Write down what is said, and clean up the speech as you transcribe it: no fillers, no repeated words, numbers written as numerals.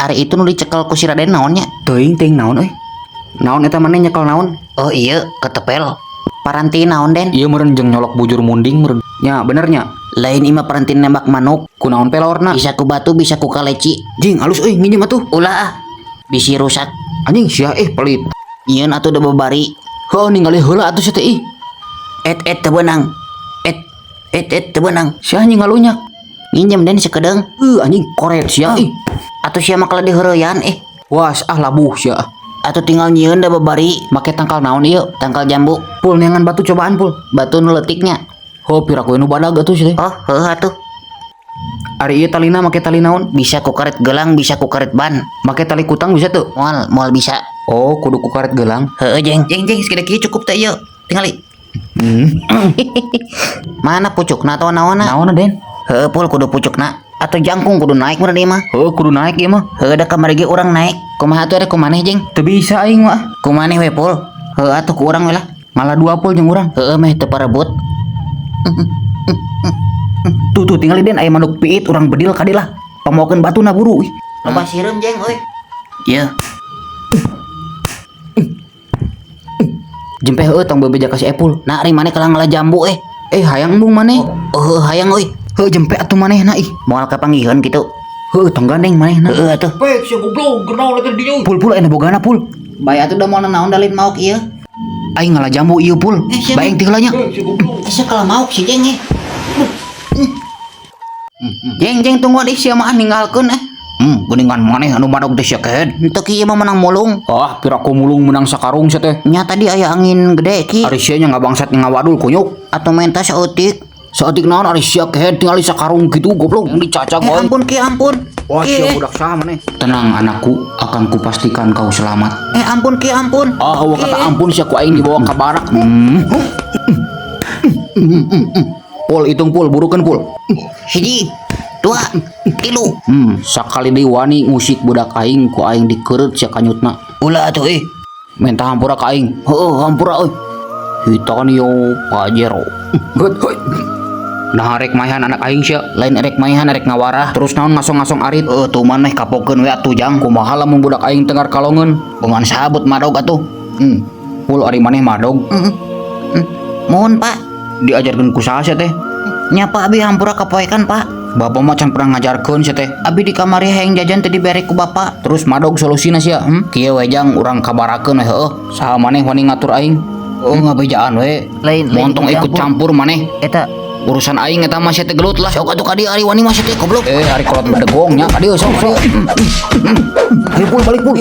Ari itu nu dicekel ku si Raden naonnya? Teuing ting naon euy. Naon eta maneh nyekel naon? Oh iya, ketepel. Paranti naon Den? Ieu meureun jeung nyolok bujur munding meureun. Nya bener nya. Lain ima paranti nembak manuk. Kunaon pelorna? Bisa ku batu, bisa ku kaleci. Jing halus euy nginjem atuh. Ulah ah. Bisi rusak. Anjing sia pelit. Ieun atuh da babari. Heuh ningali heula atuh sia teh ih. Teu beunang. Teu beunang. Sia anjing ngalunyak. Nginjem Den sakedeung. Anjing koret sia ih. Atuh sia mah kalau diheureuyaan Was labuh sia. Atuh tinggal nyieun da babari. Make tangkal naon ieu? Tangkal jambu. Pul neangan batu cobaan pul. Batu nu leutiknya. Heuh pira kowe nu badag atuh sia teh. Oh, heuh atuh. Ari ieu talina make tali naon? Bisa ku karet gelang, bisa ku karet ban. Make tali kutang bisa tuh. Moal bisa. Oh, kudu ku karet gelang. Heueuh jeng sakit kieu cukup teh ieu. Tingali. Mana pucukna atawa naonna? Naonna Den? Heueuh pul kudu pucukna. Atau jangkung kudu naik meureun ieu mah. Heuh kudu naik ieu mah. Heueuh da kamari ge urang naik. Kumaha atuh ada kumaneh jeng? Teu bisa aing mah. Kumaneh we pul. Heueuh atuh ku urang we lah. Malah 2 pul jeung urang. Heueuh meh teu parebut. Tuh tinggali Den aya manuk piit urang bedil kadilah. Pamokeun batuna buru. Loba sireum jeng euy. Ieu. Jempeh heueuh tong bebeja ka si Epul. Nah, ari maneh kalang ngalah jambu Hayang embung maneh. Oh, hayang euy. Heueuh jempeh atuh manehna ih. Moal kapanggiheuan kitu. Heueuh tong gandeng manehna. Heueuh atuh. Pek si goblok genaon teh dieu. Pul aya bogana pul. Bae atuh da moal naon dalin mauk ieu. Aing ngalah jambu ieu pul. Baeng ti heula nya. Asa kalau mauk si jeng Jeng tunggu deui sia mah ninggalkeun Geuningan maneh anu madog teh sia kehed. Teu kieu mah menang mulung. Pira ku mulung menang sakarung sia teh. Nya tadi aya angin gede ki. Ari sia nya ngabangsat ngawadul kunyuk. Atau menta saeutik. Saeutik naon ari sia kehed tingali sakarung kitu goblok yang dicacak we. Ampun ki ampun. Wah sia budak saha maneh. Tenang anakku, akan kupastikan kau selamat. Ampun ki ampun. Eueuh kata ampun sia ku aing dibawa ka barak. Pul hitung pul burukeun pul. 1 2 3. Sakali deui wani musik budak aing ku aing dikeureut sia kanyutna. Ulah atuh Menta hampura ka aing. Heueuh hampura euy. Hitan yo pajero. Gut heuy. Nah rek maehan anak aing sia, lain rek maehan rek ngawarah. Terus naon ngasong-ngasong arit. Tuh maneh kapokeun we atuh jang. Kumaha lamun budak aing tengah kalongeun. Bengan sabut madog atuh. Pul ari maneh madog. Mohon Pak. Diajarkeun ku saha sia teh? Nya Pak abi hampura kapoekan Pak. Bapak mah can pernah ngajarkeun sia teh. Abi di kamari hayang jajan teh dibere ku Bapak. Terus madog solusina sia. Kieu we jang urang kabarakeun we heueuh. Saha maneh wani ngatur aing? Oh ngabejaan we. Lain Montong ikut campur maneh. Eta Urusan aing eta mah sia teh gelut lah. sok atuh ka dieu ari wani mah teh goblok. Ari kolot bedegong nya ka dieu sok. Ayo pul balik pul.